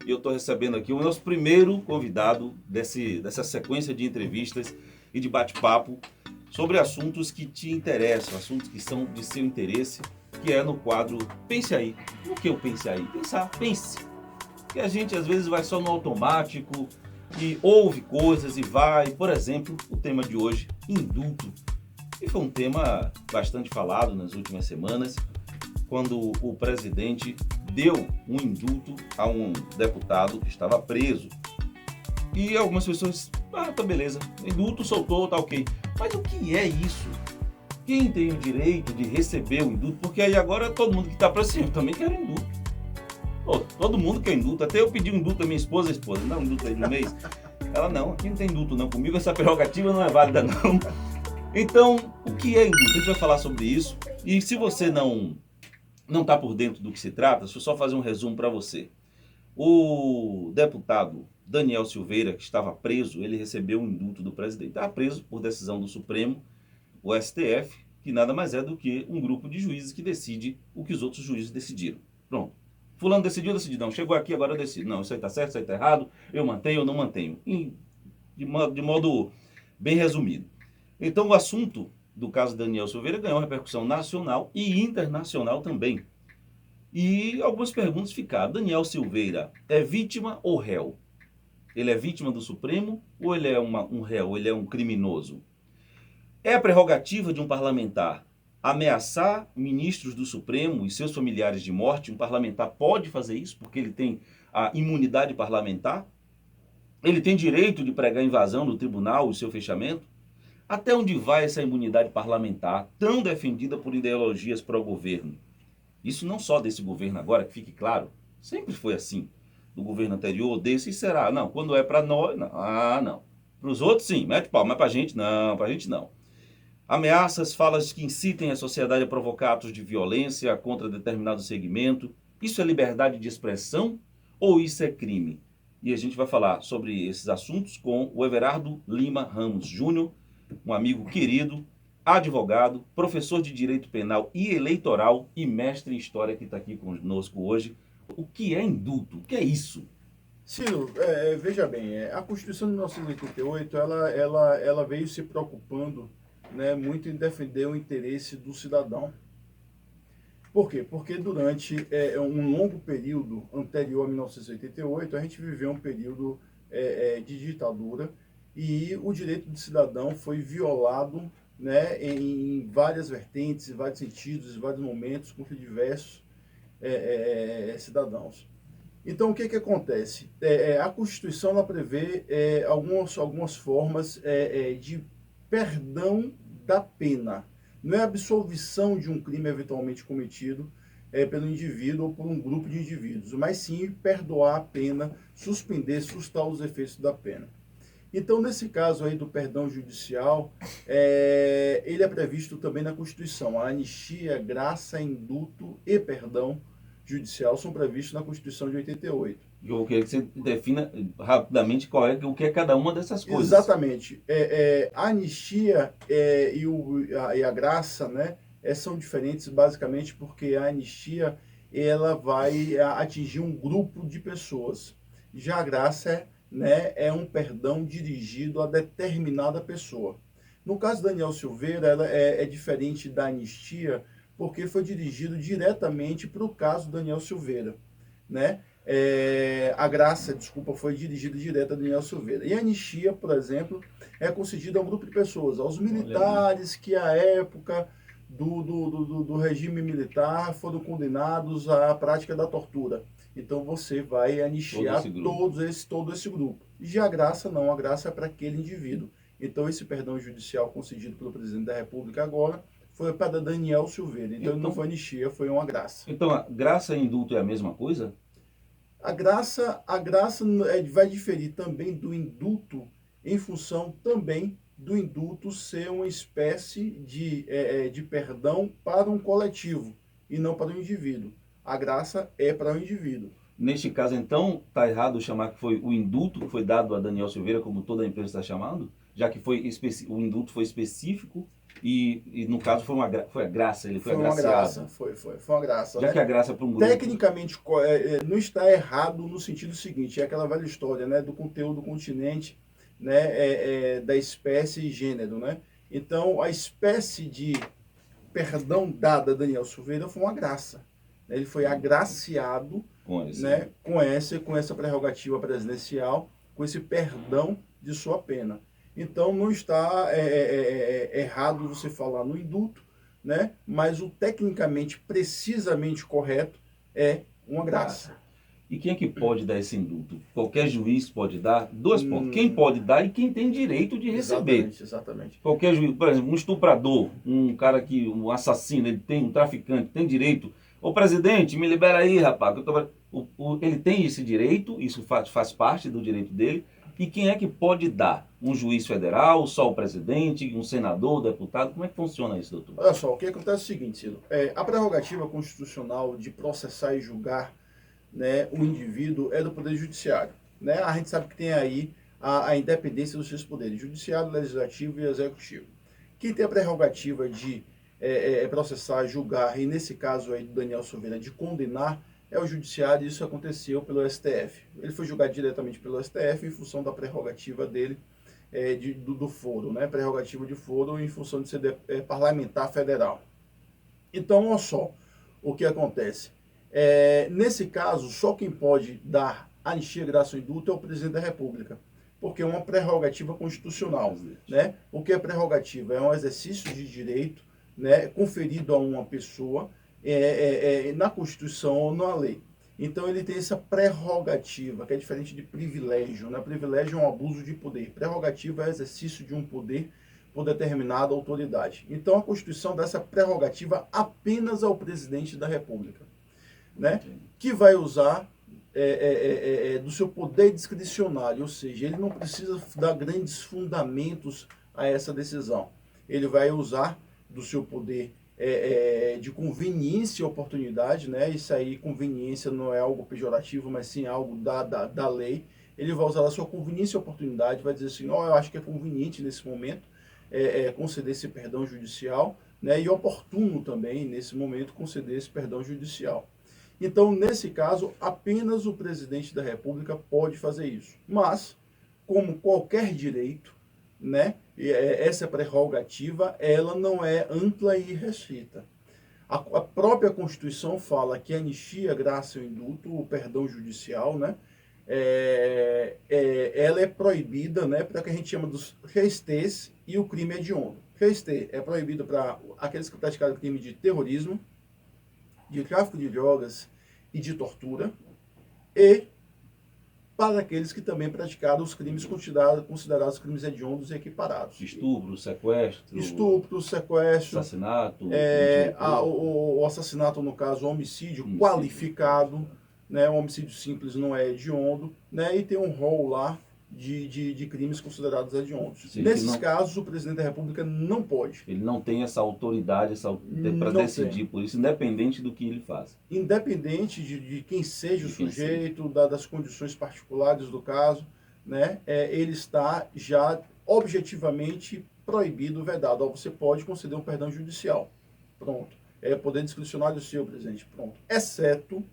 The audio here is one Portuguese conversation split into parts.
e eu estou recebendo aqui o nosso primeiro convidado dessa sequência de entrevistas e de bate-papo sobre assuntos que te interessam, assuntos que são de seu interesse, que é no quadro Pense Aí. O que eu pense aí? Pensar, pense. Que a gente às vezes vai só no automático e ouve coisas e vai. Por exemplo, o tema de hoje, indulto. E foi um tema bastante falado nas últimas semanas, quando o presidente deu um indulto a um deputado que estava preso. E algumas pessoas, tá beleza, indulto, soltou, tá ok. Mas o que é isso? Quem tem o direito de receber o indulto? Porque aí agora todo mundo que está preso, eu também quero indulto. Pô, todo mundo quer indulto, até eu pedi um indulto à minha esposa, dá um indulto aí no mês. Ela, não, aqui não tem indulto não, comigo essa prerrogativa não é válida não. Então, o que é indulto? A gente vai falar sobre isso. E se você não está por dentro do que se trata, deixa eu só fazer um resumo para você. O deputado Daniel Silveira, que estava preso, ele recebeu um indulto do presidente. Estava preso por decisão do Supremo, o STF, que nada mais é do que um grupo de juízes que decide o que os outros juízes decidiram. Pronto. Fulano decidiu, decidiu. Não, chegou aqui, agora eu decido. Não, isso aí está certo, isso aí está errado, eu mantenho ou não mantenho. De modo bem resumido. Então, o assunto do caso Daniel Silveira ganhou repercussão nacional e internacional também. E algumas perguntas ficaram. Daniel Silveira é vítima ou réu? Ele é vítima do Supremo ou ele é um réu, ele é um criminoso? É a prerrogativa de um parlamentar ameaçar ministros do Supremo e seus familiares de morte? Um parlamentar pode fazer isso porque ele tem a imunidade parlamentar? Ele tem direito de pregar invasão do tribunal e seu fechamento? Até onde vai essa imunidade parlamentar tão defendida por ideologias pró-governo? Isso não só desse governo agora, que fique claro, sempre foi assim. Do governo anterior, desse, e será? Não, quando é para nós, não. Não. Para os outros, sim, mete pau, mas para a gente, não, para a gente não. Ameaças, falas que incitem a sociedade a provocar atos de violência contra determinado segmento. Isso é liberdade de expressão ou isso é crime? E a gente vai falar sobre esses assuntos com o Everardo Lima Ramos Júnior, um amigo querido, advogado, professor de Direito Penal e Eleitoral e mestre em História que está aqui conosco hoje. O que é indulto? O que é isso? Ciro, veja bem, a Constituição de 1988, ela veio se preocupando, né, muito em defender o interesse do cidadão. Por quê? Porque durante um longo período anterior a 1988, a gente viveu um período de ditadura e o direito do cidadão foi violado, né, em várias vertentes, em vários sentidos, em vários momentos, por diversos cidadãos. Então, o que, que acontece? A Constituição ela prevê algumas formas de perdão da pena. Não é a absolvição de um crime eventualmente cometido pelo indivíduo ou por um grupo de indivíduos, mas sim perdoar a pena, suspender, sustar os efeitos da pena. Então, nesse caso aí do perdão judicial, ele é previsto também na Constituição. A anistia, graça, indulto e perdão judicial são previstos na Constituição de 88. Eu queria que você defina rapidamente o que é cada uma dessas coisas. Exatamente. A anistia e a graça, né, são diferentes basicamente porque a anistia ela vai atingir um grupo de pessoas. Já a graça é um perdão dirigido a determinada pessoa. No caso de Daniel Silveira, ela é diferente da anistia porque foi dirigido diretamente para o caso Daniel Silveira, né? A graça, desculpa, foi dirigida direto a Daniel Silveira. E a anistia, por exemplo, é concedida a um grupo de pessoas, aos militares que, à época do regime militar, foram condenados à prática da tortura. Então você vai anistiar todo esse grupo. Já a graça não, a graça é para aquele indivíduo. Então esse perdão judicial concedido pelo presidente da República agora foi para Daniel Silveira. Então não foi anistia, foi uma graça. Então a graça e indulto é a mesma coisa? A graça vai diferir também do indulto em função também do indulto ser uma espécie de perdão para um coletivo e não para o indivíduo. A graça é para o indivíduo. Neste caso, então, está errado chamar que foi o indulto que foi dado a Daniel Silveira, como toda a imprensa está chamando? Já que o indulto foi específico E no caso foi a graça, ele foi Foi uma agraciado. graça, foi uma graça. Já Né? que a graça para um grupo... Tecnicamente, não está errado no sentido seguinte, é aquela velha história, né, do conteúdo do continente, né, da espécie e gênero, né? Então, a espécie de perdão dada a Daniel Silveira foi uma graça. Ele foi agraciado, né, com essa prerrogativa presidencial, com esse perdão de sua pena. Então, não está errado você falar no indulto, né, mas o tecnicamente, precisamente correto é uma graça. E quem é que pode dar esse indulto? Qualquer juiz pode dar? Dois pontos. Quem pode dar e quem tem direito de receber. Exatamente. Qualquer juiz, por exemplo, um estuprador, um cara que, um assassino, um traficante, tem direito. Ô presidente, me libera aí, rapaz. Ele tem esse direito, isso faz parte do direito dele. E quem é que pode dar? Um juiz federal, só o presidente, um senador, deputado? Como é que funciona isso, doutor? Olha só, o que acontece é o seguinte, Ciro. A prerrogativa constitucional de processar e julgar, né, o indivíduo é do Poder Judiciário. Né? A gente sabe que tem aí a independência dos seus poderes, judiciário, legislativo e executivo. Quem tem a prerrogativa de processar, julgar, e nesse caso aí do Daniel Silveira, de condenar, é o judiciário, e isso aconteceu pelo STF. Ele foi julgado diretamente pelo STF em função da prerrogativa dele, do foro, né? Prerrogativa de foro em função de ser parlamentar federal. Então, olha só o que acontece. Nesse caso, só quem pode dar anistia, graça ou indulto é o presidente da República, porque é uma prerrogativa constitucional. Né? O que é prerrogativa? É um exercício de direito, né, conferido a uma pessoa na Constituição ou na lei. Então ele tem essa prerrogativa, que é diferente de privilégio. Né? Privilégio é um abuso de poder. Prerrogativa é exercício de um poder por determinada autoridade. Então a Constituição dá essa prerrogativa apenas ao presidente da República, né? Que vai usar do seu poder discricionário, ou seja, ele não precisa dar grandes fundamentos a essa decisão. Ele vai usar do seu poder de conveniência e oportunidade, né? Isso aí, conveniência não é algo pejorativo, mas sim algo da lei. Ele vai usar a sua conveniência e oportunidade, vai dizer assim, eu acho que é conveniente nesse momento conceder esse perdão judicial, né? E oportuno também, nesse momento, conceder esse perdão judicial. Então, nesse caso, apenas o presidente da República pode fazer isso. Mas, como qualquer direito, né, essa prerrogativa, ela não é ampla e restrita. A própria Constituição fala que a anistia, graça ou indulto, o perdão judicial, né, ela é proibida, né, para o que a gente chama dos restes e o crime hediondo. Reste é proibido para aqueles que praticaram crime de terrorismo, de tráfico de drogas e de tortura, e para aqueles que também praticaram os crimes considerados crimes hediondos e equiparados. Estupro, sequestro... Estupro, sequestro... Assassinato... o assassinato, no caso, o homicídio qualificado, né? O homicídio simples não é hediondo, né? E tem um rol lá de crimes considerados hediondos. Nesses casos, o presidente da República não pode. Ele não tem essa autoridade para decidir por isso, independente do que ele faz. Independente de quem seja o sujeito, das condições particulares do caso, né? Ele está já objetivamente proibido, vedado. Você pode conceder um perdão judicial. Pronto. É poder discricionário seu, presidente. Pronto. Exceto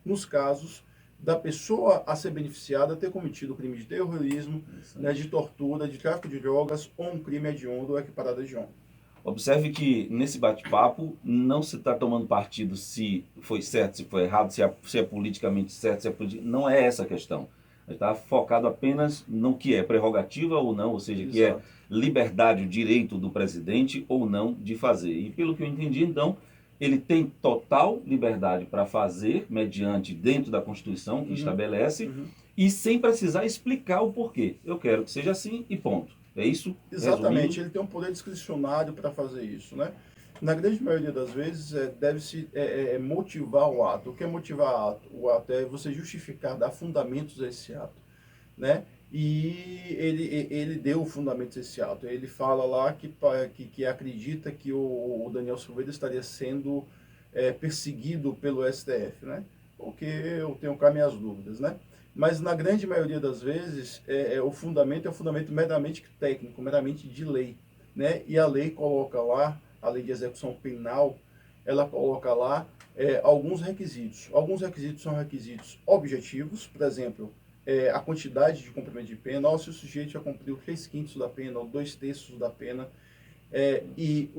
nos casos da pessoa a ser beneficiada ter cometido crime de terrorismo, né, de tortura, de tráfico de drogas ou um crime hediondo ou equiparado a hediondo. Observe que nesse bate-papo não se está tomando partido se foi certo, se foi errado, se é politicamente certo, se é não é essa a questão. Está focado apenas no que é prerrogativa ou não, ou seja, que é liberdade, o direito do presidente ou não de fazer. E pelo que eu entendi, então, ele tem total liberdade para fazer, mediante dentro da Constituição que estabelece, e sem precisar explicar o porquê. Eu quero que seja assim e ponto. É isso? Exatamente, resumindo? ele tem um poder discricionário para fazer isso, né? Na grande maioria das vezes, deve-se motivar o ato. O que é motivar o ato? É você justificar, dar fundamentos a esse ato, né? E ele deu fundamentos a esse ato. Ele fala lá que acredita que o Daniel Silveira estaria sendo perseguido pelo STF, né? Porque eu tenho cá minhas dúvidas, né? Mas na grande maioria das vezes, o fundamento é um fundamento meramente técnico, meramente de lei. né? E a lei coloca lá, a lei de execução penal, ela coloca lá alguns requisitos. Alguns requisitos são requisitos objetivos, por exemplo, a quantidade de cumprimento de pena, ou se o sujeito já cumpriu 3/5 da pena ou 2/3 da pena, e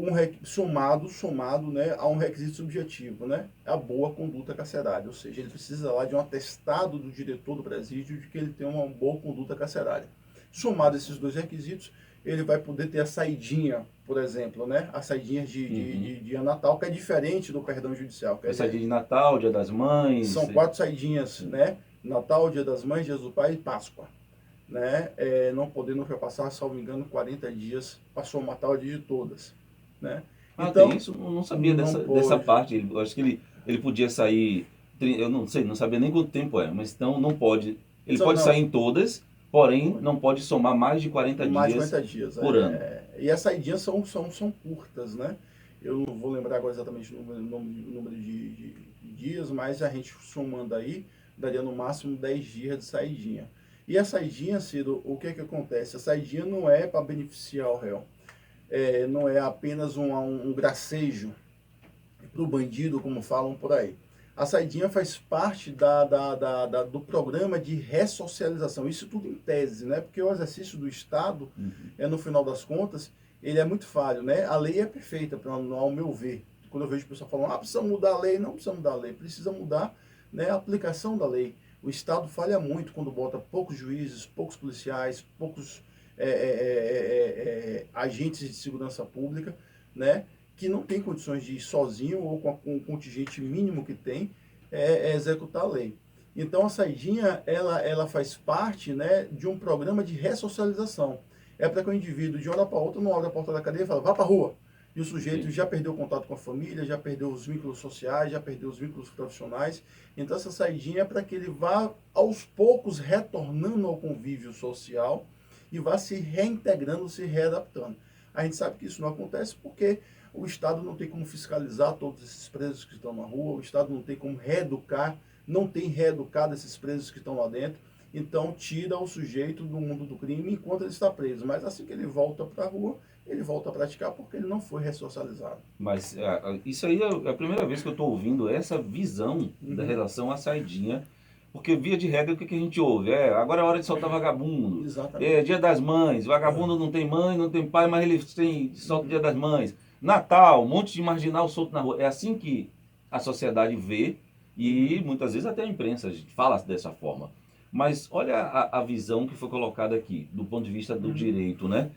somado, né, a um requisito subjetivo, né, a boa conduta carcerária, ou seja, ele precisa lá de um atestado do diretor do presídio de que ele tem uma boa conduta carcerária. Somado esses dois requisitos, ele vai poder ter a saidinha, por exemplo, né, a saidinha de dia Natal, que é diferente do perdão judicial. A saidinha de Natal, Dia das Mães. São 4 saidinhas, né? Natal, Dia das Mães, Dia do Pai e Páscoa. Né? Não podendo ultrapassar, salvo engano, 40 dias para somatar o dia de todas. Né? Então, tem isso? Eu não sabia dessa parte. Eu acho que ele podia sair, eu não sei, não sabia nem quanto tempo é, mas então não pode. Ele pode sair em todas, porém não pode somar mais de 40 dias por ano. E as saidinhas são curtas, né? Eu não vou lembrar agora exatamente o número de dias, mas a gente somando aí, daria no máximo 10 dias de saidinha. E a saidinha, Ciro, o que acontece? A saidinha não é para beneficiar o réu. Não é apenas um gracejo para o bandido, como falam por aí. A saidinha faz parte do programa de ressocialização. Isso tudo em tese, né? Porque o exercício do Estado, no final das contas, ele é muito falho, né? A lei é perfeita, ao meu ver. Quando eu vejo pessoas falando, precisa mudar a lei, não precisa mudar a lei, precisa mudar, né, a aplicação da lei. O Estado falha muito quando bota poucos juízes, poucos policiais, poucos agentes de segurança pública, né, que não tem condições de ir sozinho ou com o contingente mínimo que tem, executar a lei. Então a saidinha, ela faz parte, né, de um programa de ressocialização. É para que o indivíduo, de uma hora para outra, não abre a porta da cadeia e fala, vá para a rua. E o sujeito já perdeu o contato com a família, já perdeu os vínculos sociais, já perdeu os vínculos profissionais. Então essa saidinha é para que ele vá, aos poucos, retornando ao convívio social e vá se reintegrando, se readaptando. A gente sabe que isso não acontece porque o Estado não tem como fiscalizar todos esses presos que estão na rua, o Estado não tem como reeducar, não tem reeducado esses presos que estão lá dentro. Então tira o sujeito do mundo do crime enquanto ele está preso. Mas assim que ele volta para a rua, ele volta a praticar porque ele não foi ressocializado. Mas isso aí é a primeira vez que eu estou ouvindo essa visão da relação à saidinha, porque via de regra o que a gente ouve? Agora é hora de soltar vagabundo. Exatamente. Dia das Mães, vagabundo não tem mãe, não tem pai, mas ele solta o Dia das Mães. Natal, um monte de marginal solto na rua. É assim que a sociedade vê e muitas vezes até a imprensa fala dessa forma. Mas olha a visão que foi colocada aqui, do ponto de vista do direito, né?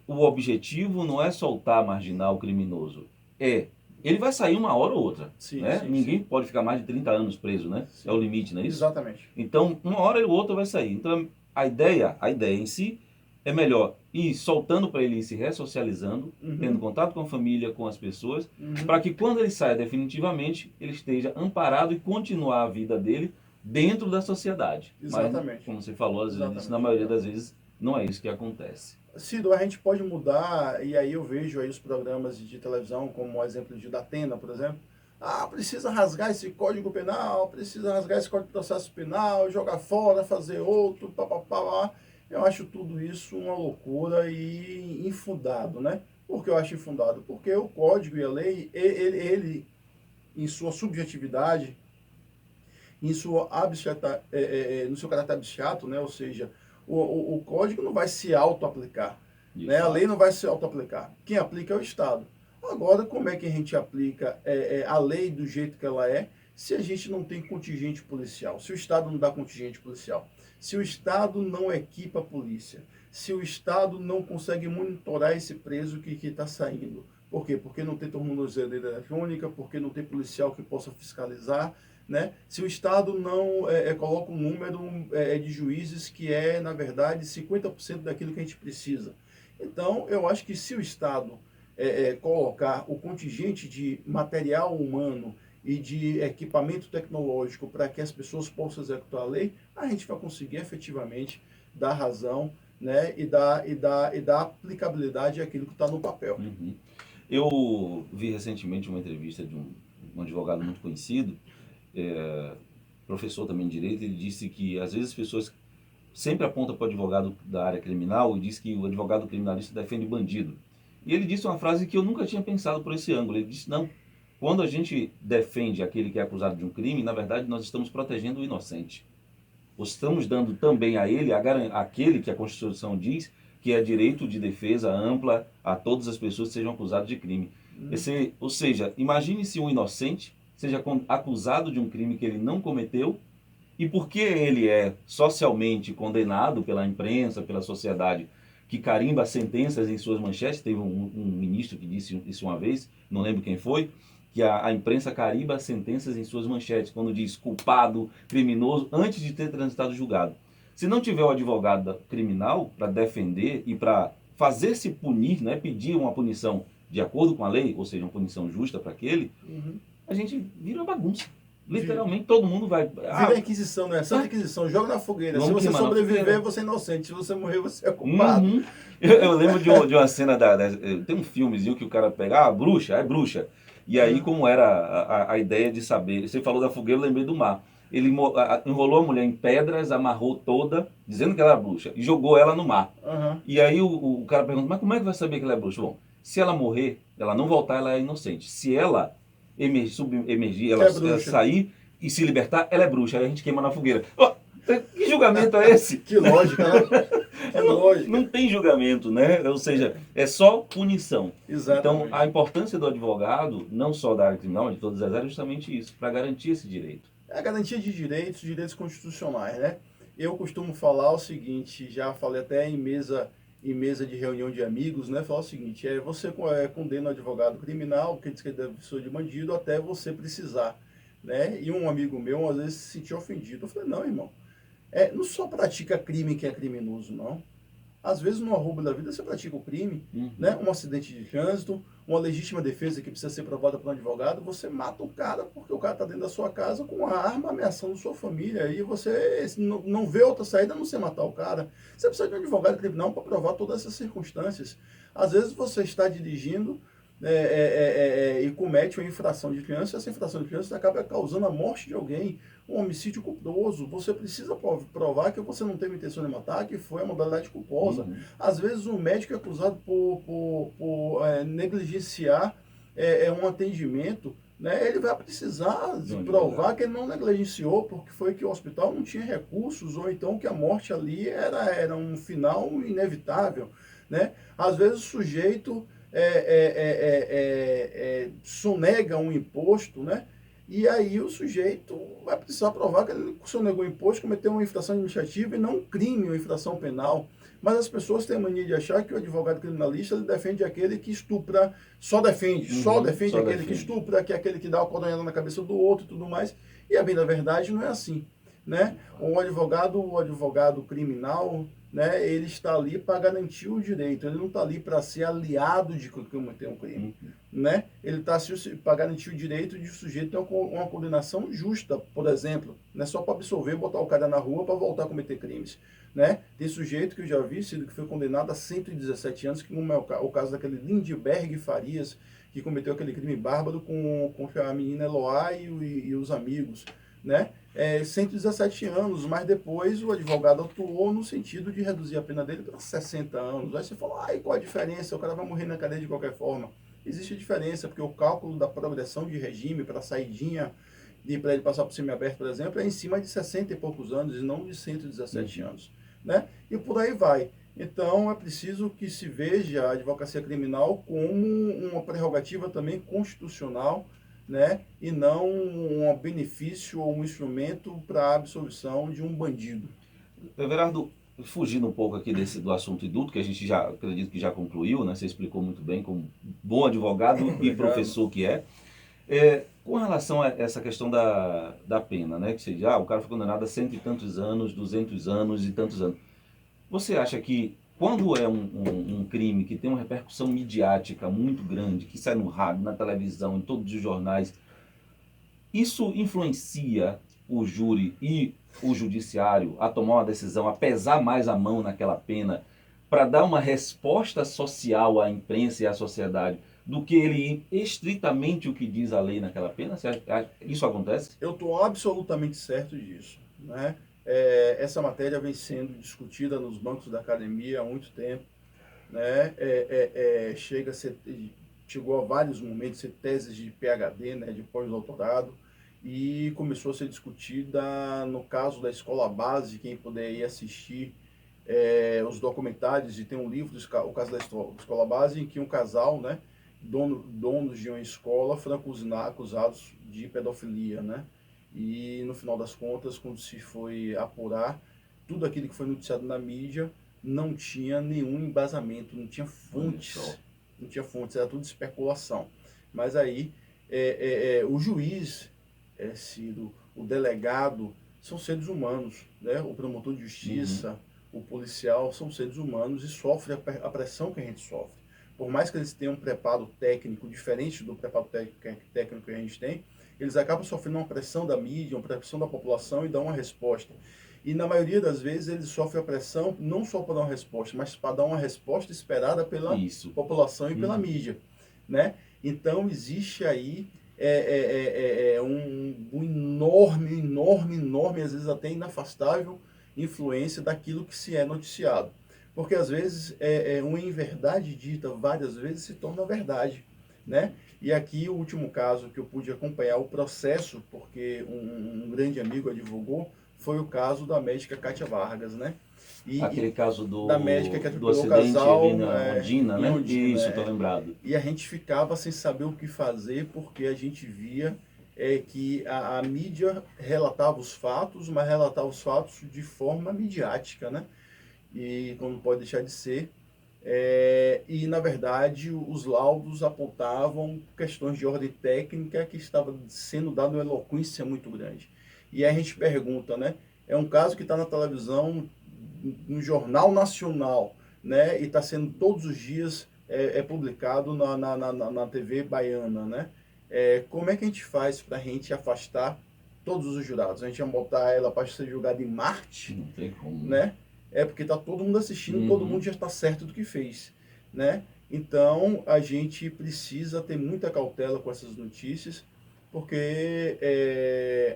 O objetivo não é soltar marginal criminoso. Ele vai sair uma hora ou outra. Sim, né? Sim, Ninguém sim. pode ficar mais de 30 anos preso, né? Sim. É o limite, não é isso? Exatamente. Então, uma hora ou outra vai sair. Então, a ideia em si é melhor ir soltando para ele ir se ressocializando, tendo contato com a família, com as pessoas, para que quando ele saia definitivamente, ele esteja amparado e continuar a vida dele dentro da sociedade. Exatamente. Mas, como você falou, às vezes, na maioria das vezes, não é isso que acontece. Ciro, a gente pode mudar, e aí eu vejo aí os programas de televisão, como o exemplo de Datena, por exemplo. Precisa rasgar esse código penal, precisa rasgar esse código de processo penal, jogar fora, fazer outro, papapá. Eu acho tudo isso uma loucura e infundado, né? Por que eu acho infundado? Porque o código e a lei, ele em sua subjetividade, em sua no seu caráter abstrato, né? Ou seja, o código não vai se auto-aplicar. Né? A lei não vai se auto-aplicar. Quem aplica é o Estado. Agora, como é que a gente aplica a lei do jeito que ela é, se a gente não tem contingente policial? Se o Estado não dá contingente policial? Se o Estado não equipa a polícia? Se o Estado não consegue monitorar esse preso que está saindo? Por quê? Porque não tem tornozeleira eletrônica, porque não tem policial que possa fiscalizar, né? Se o Estado não coloca um número de juízes que na verdade, 50% daquilo que a gente precisa. Então, eu acho que se o Estado colocar o contingente de material humano e de equipamento tecnológico para que as pessoas possam executar a lei, a gente vai conseguir efetivamente dar razão, né, e dar aplicabilidade àquilo que está no papel. Eu vi recentemente uma entrevista de um advogado muito conhecido, professor também de direito. Ele disse que às vezes as pessoas sempre apontam para o advogado da área criminal e diz que o advogado criminalista defende bandido. E ele disse uma frase que eu nunca tinha pensado por esse ângulo. Ele disse, não, quando a gente defende aquele que é acusado de um crime, na verdade nós estamos protegendo o inocente. Estamos dando também a ele aquele que a Constituição diz que é direito de defesa ampla a todas as pessoas que sejam acusadas de crime. Ou seja, imagine se um inocente seja acusado de um crime que ele não cometeu, e porque ele é socialmente condenado pela imprensa, pela sociedade, que carimba sentenças em suas manchetes. Teve um ministro que disse isso uma vez, não lembro quem foi, que a imprensa carimba sentenças em suas manchetes, quando diz culpado, criminoso, antes de ter transitado julgado. Se não tiver o advogado criminal para defender e para fazer-se punir, né, pedir uma punição de acordo com a lei, ou seja, uma punição justa para aquele, a gente vira bagunça. Literalmente todo mundo vai... Vira Inquisição, né? Santa Inquisição, joga na fogueira. Se você sobreviver, você é inocente. Se você morrer, você é culpado. Eu lembro de uma cena tem um filmezinho que o cara pega, a bruxa, é bruxa. E aí, como era a ideia de saber... Você falou da fogueira, eu lembrei do mar. Ele enrolou a mulher em pedras, amarrou toda, dizendo que ela era bruxa, e jogou ela no mar. E aí o cara pergunta, mas como é que vai saber que ela é bruxa? Bom, se ela morrer, ela não voltar, ela é inocente. Se ela emergir, ela sair e se libertar, ela é bruxa. Aí a gente queima na fogueira. Oh, que julgamento é esse? Que lógica, né? Não tem julgamento, né? Ou seja, é só punição. Exatamente. Então, a importância do advogado, não só da área criminal, mas de todas as áreas, é justamente isso, para garantir esse direito. É a garantia de direitos constitucionais, né? Eu costumo falar o seguinte, já falei até em mesa de reunião de amigos, né? Falar o seguinte, você condena o advogado criminal, que diz que ele deve ser de bandido, até você precisar, né? E um amigo meu, às vezes, se sentia ofendido. Eu falei, não, irmão, não só pratica crime quem é criminoso, não. Às vezes, no arrobo da vida, você pratica o crime, né? Um acidente de trânsito, uma legítima defesa que precisa ser provada por um advogado, você mata o cara porque o cara está dentro da sua casa com uma arma ameaçando sua família e você não vê outra saída a não ser matar o cara. Você precisa de um advogado criminal para provar todas essas circunstâncias. Às vezes, você está dirigindo e comete uma infração de trânsito, essa infração de trânsito acaba causando a morte de alguém, um homicídio culposo. Você precisa provar que você não teve intenção de matar, que foi a modalidade culposa. Às vezes um médico é acusado por negligenciar um atendimento, né? Ele vai precisar provar que ele não negligenciou, porque foi que o hospital não tinha recursos, ou então que a morte ali era um final inevitável, né? Às vezes o sujeito sonega um imposto, né? E aí o sujeito vai precisar provar que ele sonegou o imposto, cometeu uma infração administrativa e não um crime, uma infração penal. Mas as pessoas têm a mania de achar que o advogado criminalista ele defende aquele que estupra, só defende aquele que estupra, que é aquele que dá uma coronhada na cabeça do outro e tudo mais. E a bem da verdade não é assim, né? O advogado criminal, né, ele está ali para garantir o direito, ele não está ali para ser aliado de quem cometeu um crime, né? Ele está para garantir o direito de o sujeito ter uma condenação justa, por exemplo, não é só para absolver, botar o cara na rua para voltar a cometer crimes, né? Tem sujeito que eu já vi, que foi condenado a 117 anos, como é o caso daquele Lindbergh Farias, que cometeu aquele crime bárbaro com a menina Eloá e os amigos, né? 117 anos, mas depois o advogado atuou no sentido de reduzir a pena dele para 60 anos. Aí você fala, qual a diferença? O cara vai morrer na cadeia de qualquer forma. Existe diferença, porque o cálculo da progressão de regime para a saidinha e para ele passar para o semiaberto, por exemplo, é em cima de 60 e poucos anos e não de 117 anos, né? E por aí vai. Então é preciso que se veja a advocacia criminal como uma prerrogativa também constitucional, né? E não um benefício ou um instrumento para a absolvição de um bandido. Everardo, fugindo um pouco aqui do assunto indulto, que a gente já acredito que já concluiu, né? Você explicou muito bem como bom advogado e professor que é. Com relação a essa questão da pena, né? Que seja, o cara foi condenado a 100 e tantos anos, 200 anos e tantos anos. Você acha que quando é um crime que tem uma repercussão midiática muito grande, que sai no rádio, na televisão, em todos os jornais, isso influencia o júri e o judiciário a tomar uma decisão, a pesar mais a mão naquela pena, para dar uma resposta social à imprensa e à sociedade, do que ele ir estritamente o que diz a lei naquela pena? Isso acontece? Eu estou absolutamente certo disso, né? Essa matéria vem sendo discutida nos bancos da academia há muito tempo, né? Chegou a vários momentos ser teses de PhD, né, de pós-doutorado, e começou a ser discutida no caso da escola base. Quem puder ir assistir os documentários, e tem um livro, o caso da escola base, em que um casal, né, donos de uma escola, foram acusados de pedofilia, né? E no final das contas, quando se foi apurar, tudo aquilo que foi noticiado na mídia não tinha nenhum embasamento, não tinha fontes, era tudo especulação. Mas aí o juiz, Ciro, o delegado, são seres humanos, né? O promotor de justiça, o policial, são seres humanos e sofrem a pressão que a gente sofre. Por mais que eles tenham um preparo técnico diferente do preparo técnico que a gente tem, eles acabam sofrendo uma pressão da mídia, uma pressão da população e dão uma resposta. E na maioria das vezes eles sofrem a pressão não só para dar uma resposta, mas para dar uma resposta esperada pela população e pela mídia, né? Então existe aí um enorme, às vezes até inafastável influência daquilo que se é noticiado. Porque às vezes uma inverdade dita várias vezes se torna verdade, né? E aqui o último caso que eu pude acompanhar o processo, porque um grande amigo advogou, foi o caso da médica Kátia Vargas, né? Aquele caso da médica que do atropelou o acidente casal ali na Ondina, né? Isso, tô lembrado. E a gente ficava sem saber o que fazer, porque a gente via que a mídia relatava os fatos, mas relatava os fatos de forma midiática, né? E como pode deixar de ser. E, na verdade, os laudos apontavam questões de ordem técnica que estava sendo dada uma eloquência muito grande. E aí a gente pergunta, né? É um caso que está na televisão, no Jornal Nacional, né? E está sendo todos os dias publicado na TV baiana, né? Como é que a gente faz para a gente afastar todos os jurados? A gente vai botar ela para ser julgada em Marte? Não tem como, né? Porque está todo mundo assistindo, todo mundo já está certo do que fez, né? Então, a gente precisa ter muita cautela com essas notícias, porque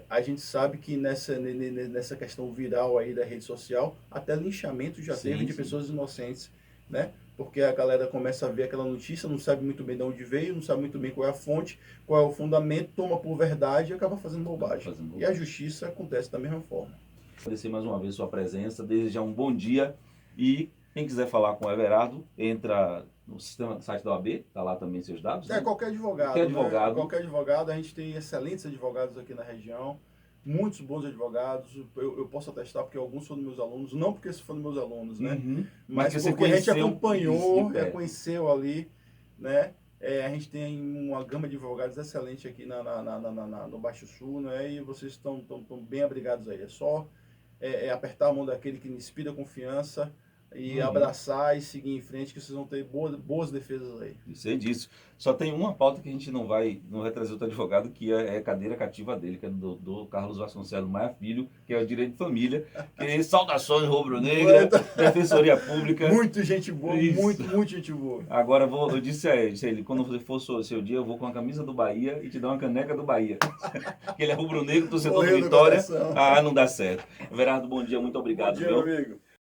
a gente sabe que nessa questão viral aí da rede social, até linchamento já teve de pessoas inocentes, né? Porque a galera começa a ver aquela notícia, não sabe muito bem de onde veio, não sabe muito bem qual é a fonte, qual é o fundamento, toma por verdade e acaba fazendo bobagem. E a justiça acontece da mesma forma. Agradecer mais uma vez sua presença, desejar um bom dia, e quem quiser falar com o Everardo, entra no site da OAB, está lá também seus dados. Né? Qualquer advogado. Qualquer advogado, a gente tem excelentes advogados aqui na região, muitos bons advogados, eu posso atestar porque alguns foram meus alunos, não porque foram meus alunos, né? Mas porque a gente acompanhou, conheceu ali, né? A gente tem uma gama de advogados excelente aqui no Baixo Sul, né? E vocês estão bem abrigados aí. É só apertar a mão daquele que inspira confiança e abraçar e seguir em frente, que vocês vão ter boas defesas aí. Eu sei disso. Só tem uma pauta que a gente não vai trazer outro advogado, que é a cadeira cativa dele, que é do Carlos Vasconcelos Maia Filho, que é o direito de família, que é saudações rubro-negra, defensoria pública. Muito gente boa, muito gente boa. Agora eu disse a ele, quando for o seu dia, eu vou com a camisa do Bahia e te dar uma caneca do Bahia. Ele é rubro-negro, torcedor do Vitória. Não dá certo. Everardo, bom dia, muito obrigado. Bom dia, meu amigo.